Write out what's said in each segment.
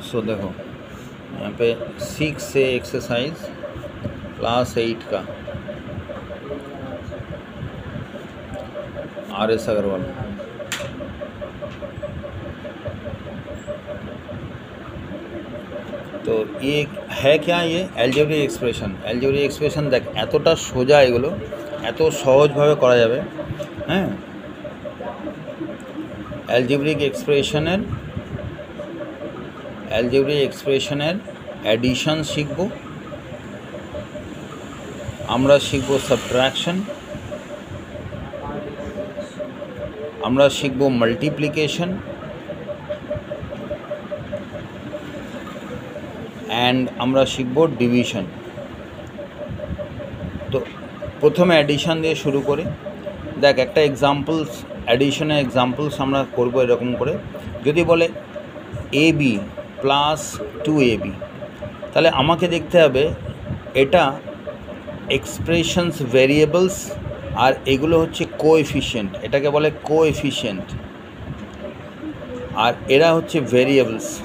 सो देखो यहाँ पे 6 से एक्सरसाइज क्लास 8 का RS अग्रवाल। तो ये है क्या, ये एलजेब्रिक एक्सप्रेशन देख एतटा सोजा एगुलो एत सहज भावे करा जाबे। हाँ एलजेब्रिक एक्सप्रेशनेर एडिशन शिखबो, आमरा शिखबो सबट्रैक्शन, आमरा शिखबो मल्टीप्लिकेशन एंड आमरा शिखबो डिविशन। तो प्रथमे एडिशन दिए शुरू करी। देख एक एग्जाम्पल्स एडिशनेर एग्जाम्पल्स आमरा करबो एरकम करे। यदि बोले AB प्लस 2AB ताहले आमाके देखते हबे एटा एक्सप्रेशन्स वेरिएबल्स और एगुलो होच्छे कोएफिशिएंट, एटाके बोले कोएफिशिएंट और एरा होच्छे वेरिएबल्स।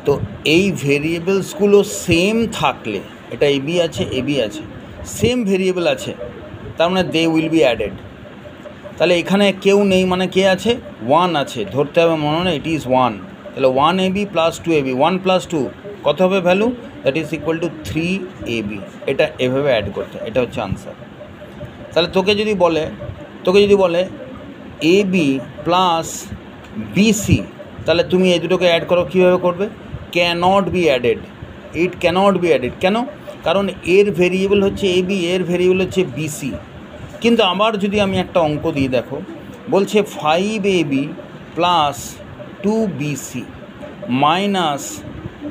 तो এই ভেরিয়েবলসগুলো সেম থাকলে এটা এবি আছে সেম ভেরিয়েবল আছে তার মানে দে উইল বি অ্যাডেড। তাহলে এখানে কেউ নেই মানে কে আছে, 1 আছে, ধরতে হবে মনে হয় ইট ইজ 1। তাহলে 1AB প্লাস 2AB 1 প্লাস 2 কত হবে value, that is equal to 3AB। এটা এভাবে অ্যাড করতে, এটা হচ্ছে আনসার। তাহলে তোকে যদি বলে AB প্লাস BC তাহলে তুমি এই দুটোকে অ্যাড করো, কীভাবে করবে, cannot be added, it cannot be added. কেন, কারণ এর ভেরিয়েবল হচ্ছে AB, এর ভেরিয়েবল হচ্ছে BC। কিন্তু আবার যদি আমি একটা অঙ্ক দিই, দেখো বলছে 5AB plus 2BC minus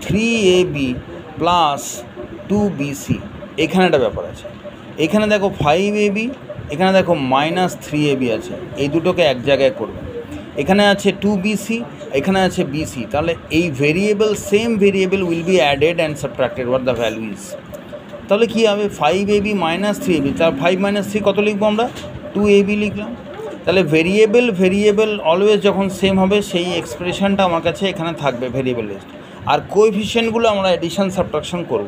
3AB plus 2BC। এখানে একটা ব্যাপার আছে, এখানে দেখো 5AB, এখানে দেখো মাইনাস 3AB আছে, এই দুটোকে এক জায়গায় করবে। এখানে আছে 2BC, এখানে আছে BC, তাহলে এই variable same variable will be added and subtracted what the value is. তাহলে কী হবে, 5AB মাইনাস 3AB, তার 5 মাইনাস 3 কত লিখবো আমরা, 2AB লিখলাম। তাহলে ভেরিয়েবল অলওয়েজ যখন সেম হবে সেই এক্সপ্রেশনটা আমার কাছে এখানে থাকবে ভেরিয়েবল লিস্ট। আর কোএফিশিয়েন্টগুলো আমরা এডিশন সাবট্রাকশন করব।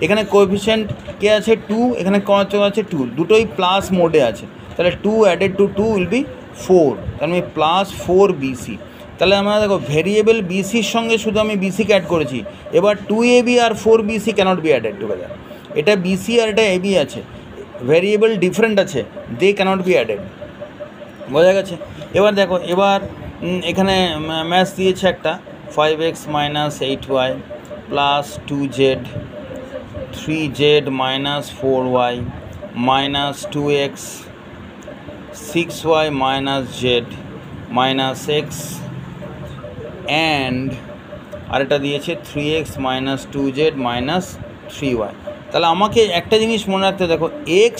এখানে কোএফিশিয়েন্ট কে আছে 2, এখানে কত আছে 2, দুটোই প্লাস মোডে আছে। তাহলে 2 অ্যাডেড টু 2 উইল বি 4, তার মানে প্লাস 4BC। তাহলে আমরা দেখো ভেরিয়েবল BCর সঙ্গে শুধু আমি BCকে অ্যাড করেছি। এবার 2AB আর 4BC cannot be added together. এটা BC আর এটা AB আছে, ভেরিয়েবল ডিফারেন্ট আছে, দে ক্যানট বি অ্যাডেড। বোঝা গেছে? এবার দেখো, এবার এখানে ম্যাথস দিয়েছে একটা 5x minus 8y plus 2z 3z minus 4y minus 2x 6y minus z minus x and আরেকটা দিয়েছে 3x minus 2z minus 3y। তাহলে আমাকে একটা জিনিস মনে রাখতে, দেখো x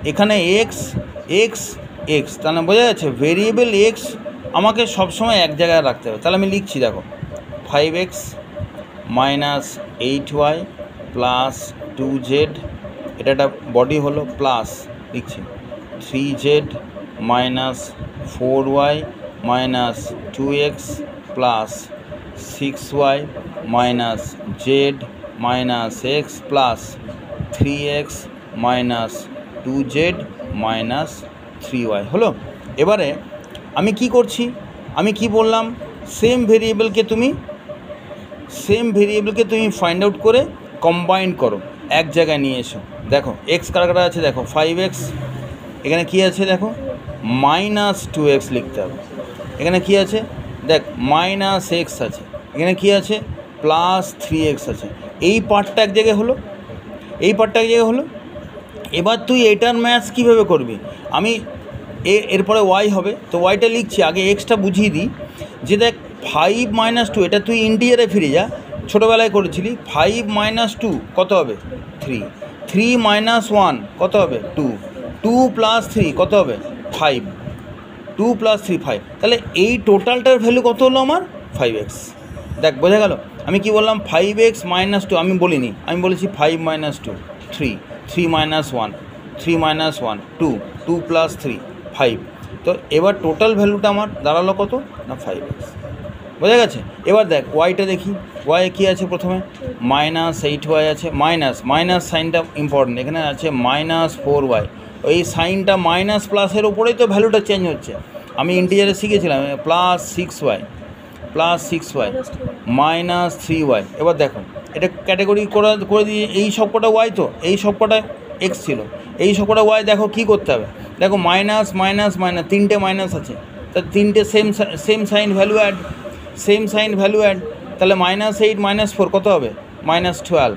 এখানে x তাহলে বোঝা যাচ্ছে ভেরিয়েবল x আমাকে সবসময় এক জায়গায় রাখতে হবে। তাহলে আমি লিখছি, দেখো 5x minus 8y plus 2z, এটা একটা বডি হলো, প্লাস লিখছি 3z minus 4y minus 2x plus 6y minus z minus x plus 3x minus 2z minus 3y হলো। এবারে আমি কি করছি, আমি কি বললাম, সেম ভেরিয়েবলকে তুমি ফাইন্ড আউট করে কম্বাইন করো, এক জায়গায় নিয়ে এসো। দেখো এক্স কারা আছে, দেখো 5x, এখানে কি আছে দেখো মাইনাস 2x লিখতে হবে। এখানে কি আছে দেখ মাইনাস x আছে, এখানে কি আছে প্লাস 3x আছে। এই পার্টটা এক জায়গায় হলো, এবার তুই এটার ম্যাথস কীভাবে করবি, আমি এরপরে y হবে, তো ওয়াইটা লিখছি। আগে এক্সটা বুঝিয়ে দিই যে দেখ 5 মাইনাস 2, এটা তুই ইন্টিজারে ফিরে যা, ছোটোবেলায় করেছিলি। 5 মাইনাস 2 কত হবে 3 মাইনাস 1 কত হবে 2 প্লাস 3 কত হবে 5, 2 প্লাস 3 5। তাহলে এই টোটালটার ভ্যালু কত হলো আমার 5x। দেখ বোঝা গেল, আমি কি বললাম 5x মাইনাস 2 আমি বলিনি, আমি বলেছি 5 মাইনাস 2 3 মাইনাস 1 2 2 প্লাস 3 5। তো এবার টোটাল ভ্যালুটা আমার দাঁড়ালো কত না 5x, বোঝা গেছে। এবার দেখ ওয়াইটা দেখি, ওয়াই কী আছে প্রথমে -8y আছে, মাইনাস সাইনটা ইম্পর্টেন্ট, এখানে আছে -4y, ওই সাইনটা মাইনাস প্লাসের ওপরেই তো ভ্যালুটা চেঞ্জ হচ্ছে। আমি ইন্টিজারে শিখেছিলাম +6y -3y। এবার দেখো এটা ক্যাটাগরি করে দিয়ে এই সবকটা ওয়াই, তো এই সবকটা এক্স ছিল, এই সবকটা ওয়াই। দেখো কী করতে হবে, দেখো মাইনাস মাইনাস মাইনাস, তিনটে মাইনাস আছে, তা তিনটে সেম সাইন ভ্যালু অ্যাড, তাহলে -8 -4 কত হবে -12,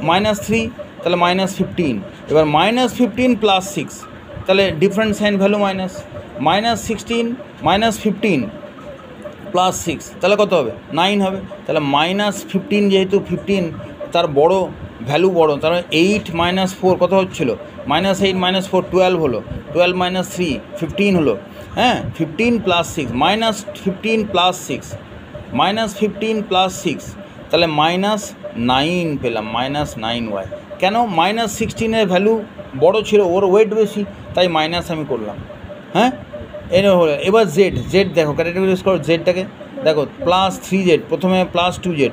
-3 তাহলে -15। এবার -15 + 6 তাহলে ডিফারেন্ট সাইন ভ্যালু -16 -15 + 6 তাহলে কত হবে 9 হবে। তাহলে -15 যেহেতু 15 তার বড় ভ্যালু বড়, তার 8 - 4 কত হচ্ছিলো -8 - 4 12 হলো, 12 - 3 15 হলো, হ্যাঁ 15 + 6 -15 + 6 -15 + 6 তাহলে -9 পেলাম, -9y। কেন -16 ভ্যালু বড় ছিল, ওর ওয়েট বেশি, তাই মাইনাস আমি করলাম, হ্যাঁ এটা হলো। এবার জেড দেখো, ক্যাটাগরাইজ করো জেডটাকে, দেখো +3z, প্রথমে +2z,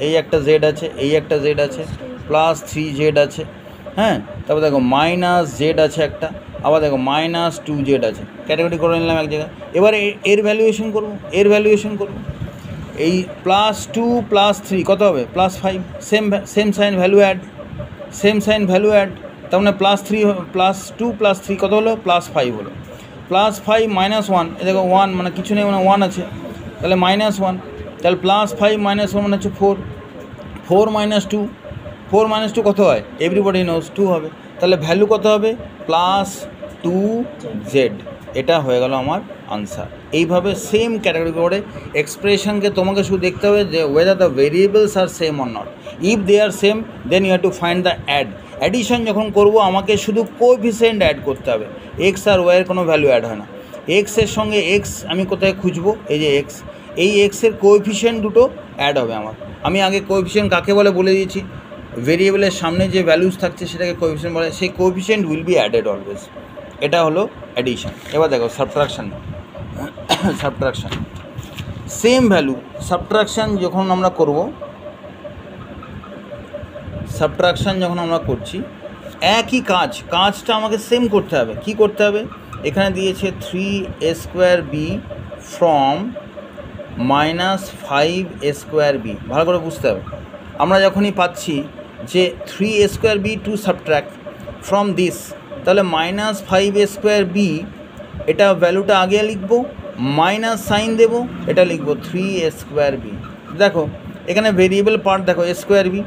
এই একটা জেড আছে, এই একটা জেড আছে, +3z আছে, হ্যাঁ তারপর দেখো -z আছে একটা, আবার দেখো -2z আছে, ক্যাটাগরি করে নিলাম এক জায়গায়। এবার এর ভ্যালুয়েশন করবো, এই +2 + 3 কত হবে +5, সেম সাইন ভ্যালু অ্যাড, তার মানে +2 + 3 কত হলো +5 হলো, +5 - 1, এ দেখো 1 মানে কিছু নেই, মানে 1 আছে, তাহলে -1, তাহলে +5 - 1 মানে হচ্ছে 4 - 2 কত হয় এভরিবডি নোজ 2 হবে, তাহলে ভ্যালু কত হবে +2z। এটা হয়ে গেল আমার আনসার। এইভাবে সেম ক্যাটাগরি করে এক্সপ্রেশনকে তোমাকে শুধু দেখতে হবে যে whether the variables are same or not. If they are same then you have to find the addition যখন করব আমাকে শুধু কোএফিসিয়েন্ট অ্যাড করতে হবে, এক্স আর ওয়াইয়ের কোনো ভ্যালু অ্যাড হয় না। এক্সের সঙ্গে এক্স আমি কোথায় খুঁজবো, এই যে এক্স, এই এক্সের কোএফিসিয়েন্ট দুটো অ্যাড হবে আমার। আমি আগে কোএফিসিয়েন্ট কাকে বলে দিয়েছি, ভেরিয়েবলের সামনে যে ভ্যালুস থাকছে সেটাকে কোএফিসিয়েন্ট বলে, সেই coefficient will be added always. এটা হলো অ্যাডিশন। এবার দেখো সাবট্রাকশান সেম ভ্যালু, সাবট্রাকশান যখন আমরা করছি একই কাজটা আমাকে সেম করতে হবে। কি করতে হবে, এখানে দিয়েছে 3a² ফ্রম -5a², ভালো করে বুঝতে হবে। আমরা যখনই পাচ্ছি যে 3a² two subtract from this, তাহলে -5a², এটা ভ্যালুটা আগে লিখবো, মাইনাস সাইন দেবো, এটা লিখবো 3a²। দেখো এখানে ভেরিয়েবল পার্ট দেখো a²,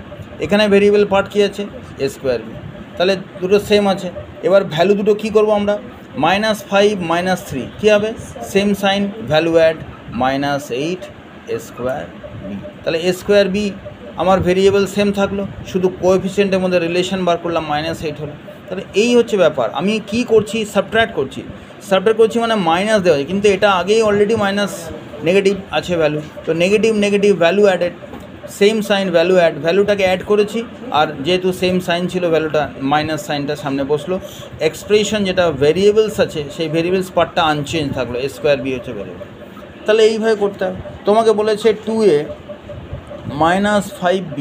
এখানে ভেরিয়েবল পার্ট কী আছে a², তাহলে দুটো সেম আছে। এবার ভ্যালু দুটো কী করবো আমরা, -5 - 3 কী হবে same sign value add -8a², তাহলে a², আমার ভেরিয়েবল সেম থাকলো, শুধু কোএফিসিয়েন্টের মধ্যে রিলেশন বার করলাম, -8 হলো। তাহলে এই হচ্ছে ব্যাপার। আমি কি করছি, সাবট্র্যাক্ট করছি মানে মাইনাস দেওয়া যায়, কিন্তু এটা আগেই অলরেডি নেগেটিভ আছে ভ্যালু, তো negative value added, same sign value ভ্যালুটাকে অ্যাড করেছি, আর যেহেতু সেম সাইন ছিল ভ্যালুটা মাইনাস সাইনটা সামনে বসলো। এক্সপ্রেশন যেটা ভেরিয়েবলস আছে সেই ভেরিয়েবলস পার্টটা আনচেঞ্জ থাকলো, a², হচ্ছে ভেরিয়েবল। তাহলে এইভাবে করতে হবে। তোমাকে বলেছে 2a -5b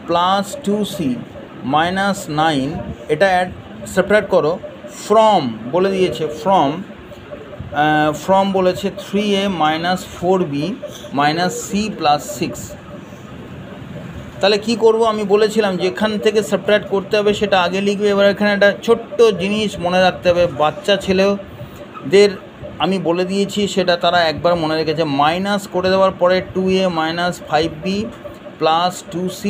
+ 2c -9, এটা সেপারেট করো, ফ্রম বলে দিয়েছে, ফ্রম বলেছে 3a -4b - c + 6। তাহলে কি করব, আমি বলেছিলাম যেখান থেকে সাবট্র্যাক্ট করতে হবে সেটা আগে লিখবে। এবার এখানে একটা ছোট্ট জিনিস মনে রাখতে হবে, বাচ্চা ছেলেদের আমি বলে দিয়েছি, সেটা তারা একবার মনে রেখেছে। মাইনাস করে দেওয়ার পরে 2a -5b + 2c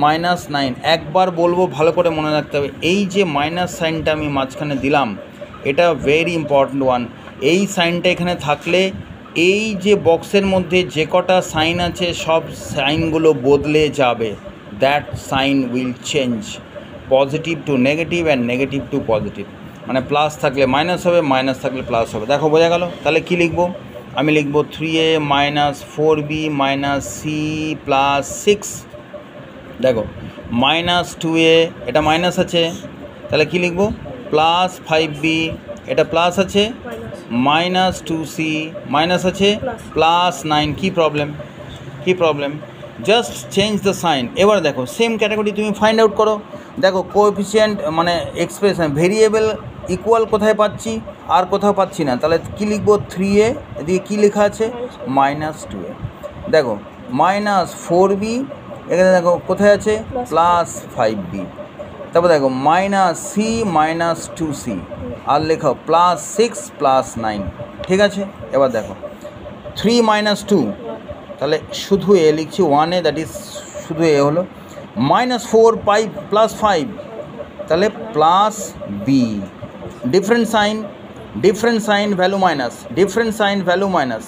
-9, একবার বলবো ভালো করে মনে রাখতে হবে। এই যে মাইনাস সাইনটা আমি মাঝখানে দিলাম, এটা ভেরি ইম্পর্ট্যান্ট ওয়ান। এই সাইনটা এখানে থাকলে এই যে বক্সের মধ্যে যে কটা সাইন আছে সব সাইনগুলো বদলে যাবে, that sign will change, positive to negative and negative to positive, মানে প্লাস থাকলে মাইনাস হবে, মাইনাস থাকলে প্লাস হবে। দেখো বোঝা গেল। তাহলে কি লিখবো, আমি লিখবো 3a -4b - c + 6। দেখো -2a, এটা মাইনাস আছে, তাহলে কি লিখবো +5b এটা প্লাস আছে মাইনাস 2c মাইনাস আছে প্লাস 9 কি problem just change the sign. এবার দেখো সেম ক্যাটাগরি তুমি ফাইন্ড আউট করো। দেখো কোএফিসিয়েন্ট মানে এক্সপ্রেশন ভেরিয়েবল ইকুয়াল কোথায় পাচ্ছি আর কোথাও পাচ্ছি না, তাহলে কী লিখবো 3a, এদিকে কী লেখা আছে -2a। দেখো -4b, এখানে দেখো কোথায় আছে +5b। তারপর দেখো -c -2c আর লেখো +6 +9, ঠিক আছে। এবার দেখো 3 - 2, তাহলে শুধু এ লিখছি 1a, দ্যাট ইজ শুধু এ হলো -4 +5, তাহলে +b। Different sign value minus,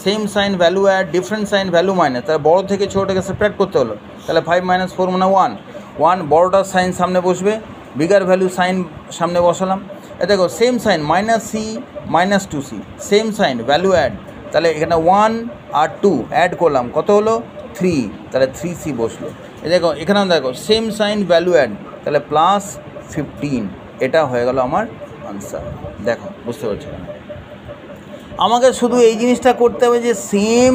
same sign value add, different sign value minus, তাহলে বড়ো থেকে ছোটোটাকে সেপারেট করতে হলো। তাহলে 5 - 4 মানে 1 বড়োটার সাইন সামনে বসবে, বিগার ভ্যালু সাইন সামনে বসালাম। এ দেখো same sign -c -2c, same sign value add, তাহলে এখানে 1 আর 2 অ্যাড করলাম, কত হলো 3, তাহলে 3c বসলো। এ দেখো এখানেও দেখো সেম সাইন ভ্যালু অ্যাড, তাহলে +15, এটা হয়ে গেল আমার আনসার। দেখো বুঝতে পারছো না, আমাকে শুধু এই জিনিসটা করতে হবে যে সেম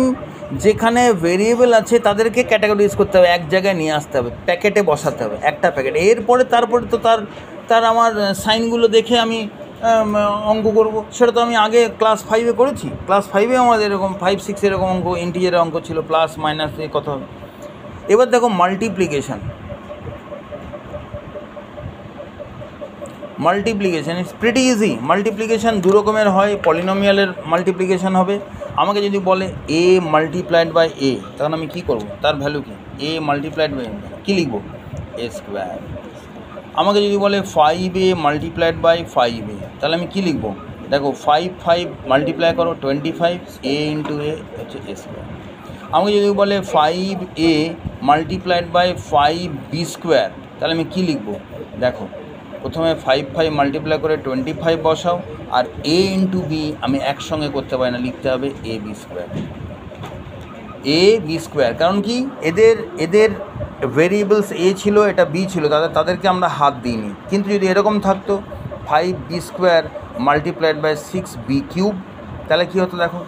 যেখানে ভেরিয়েবল আছে তাদেরকে ক্যাটাগরাইজ করতে হবে, এক জায়গায় নিয়ে আসতে হবে, প্যাকেটে তারপরে তারপরে তো তার আমার সাইনগুলো দেখে আমি অঙ্ক করব। সেটা তো আমি আগে ক্লাস 5-এ করেছি। ক্লাস 5-এ আমাদের এরকম 5-6 এরকম অঙ্ক, ইন্টিজারের অঙ্ক ছিল, প্লাস মাইনাস এ কত হবে। এবার দেখো multiplication is pretty easy. Multiplication দু রকমের হয়, পলিনোমিয়ালের মাল্টিপ্লিকেশান হবে। আমাকে যদি বলে a মাল্টিপ্লাইড বাই a, তখন আমি কী করব, তার ভ্যালু কি a মাল্টিপ্লাইড বাই কী লিখব a²। আমাকে যদি বলে 5a মাল্টিপ্লাইড বাই 5a, তাহলে আমি কী লিখব, দেখো 5 মাল্টিপ্লাই করো 25, a ইন্টু a হচ্ছে a²। আমাকে যদি বলে 5a মাল্টিপ্লাইড বাই 5b², তাহলে আমি কী লিখব, দেখো প্রথমে 5 মাল্টিপ্লাই করে 25 বসাও, আর a ইন্টু b আমি একসঙ্গে করতে পারি না, লিখতে হবে ab²। কারণ কি এদের ভেরিয়েবলস a ছিল, এটা b ছিল, তাদেরকে আমরা হাত দিইনি। কিন্তু যদি এরকম থাকতো 5b² মাল্টিপ্লাইড বাই 6b³, তাহলে কী হতো, দেখো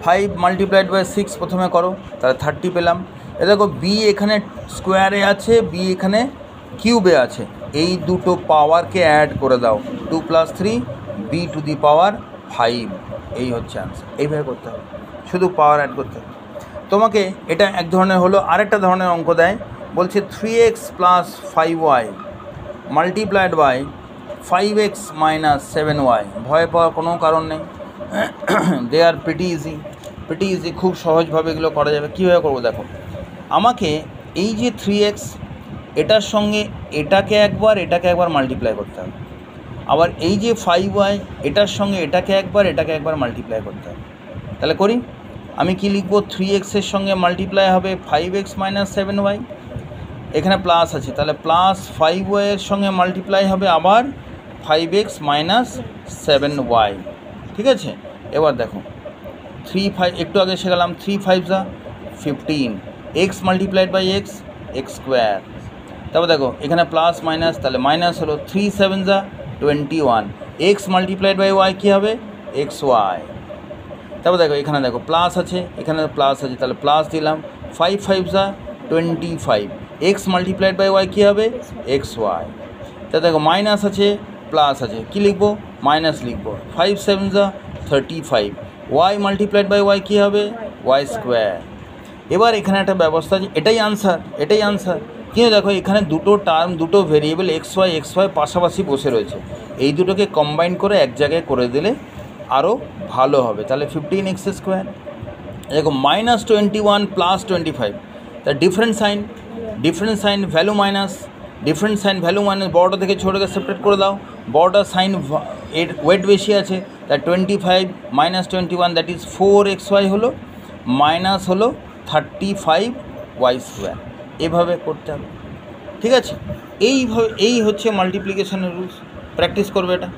5 মাল্টিপ্লাইড বাই 6 প্রথমে করো, তাহলে 30 পেলাম। এ দেখো b এখানে স্কোয়ারে আছে, b এখানে কিউবে আছে, এই দুটো পাওয়ারকে অ্যাড করে দাও, 2 + 3 b⁵, এই হচ্ছে আনসার। এইভাবে করতে হবে, শুধু পাওয়ার অ্যাড করতে হবে। তোমাকে এটা এক ধরনের হলো, আরেকটা ধরনের অঙ্ক দেয়, বলছে 3x + 5y multiplied by 5x - 7y। ভয় পাওয়ার কোনো কারণ নেই, দে আর প্রিটি ইজি, খুব সহজভাবে এগুলো করা যাবে। কীভাবে করবো দেখো, আমাকে এই যে 3x, এটার সঙ্গে এটাকে একবার মাল্টিপ্লাই করতে হবে, আবার এই যে 5y, এটার সঙ্গে এটাকে একবার মাল্টিপ্লাই করতে হবে। তাহলে করি, আমি কি লিখব, 3x এর সঙ্গে মাল্টিপ্লাই হবে 5x - 7y, এখানে প্লাস আছে, তাহলে +5y এর সঙ্গে মাল্টিপ্লাই হবে আবার 5x - 7y, ঠিক আছে। এবার দেখো 3 একটু আগে শেখালাম, 3 × 5 = 15, x মাল্টিপ্লাইড বাই x²। তারপর দেখো এখানে প্লাস মাইনাস, তাহলে মাইনাস হলো 3 × 7 = 21, x মাল্টিপ্লাইড বাই y কী হবে xy। তারপর দেখো এখানে দেখো প্লাস আছে, এখানে প্লাস আছে, তাহলে প্লাস দিলাম, 5 × 5 = 25, x মাল্টিপ্লাইড বাই y কী হবে xy। তা দেখো মাইনাস আছে প্লাস আছে, কী লিখবো মাইনাস লিখবো, 5 × 7 = 35, y মাল্টিপ্লাইড বাই y কী হবে y²। এবার এখানে একটা ব্যবস্থা আছে, এটাই আনসার। কিন্তু দেখো এখানে দুটো টার্ম, দুটো ভেরিয়েবল xy পাশাপাশি বসে রয়েছে, এই দুটোকে কম্বাইন করে এক জায়গায় করে দিলে আরও ভালো হবে। তাহলে 15x², দেখো -21 + 25, তা ডিফারেন্ট সাইন ভ্যালু মাইনাস, বড়টা থেকে ছোটোকে সেপারেট করে দাও, বড়টা সাইন এর ওয়েট বেশি আছে, তাই 25 - 21 দ্যাট ইজ 4xy হলো, মাইনাস হলো 35y²। এভাবে করতে হবে, ঠিক আছে। এই হচ্ছে মাল্টিপ্লিকেশনের রুলস, প্র্যাকটিস করবে এটা।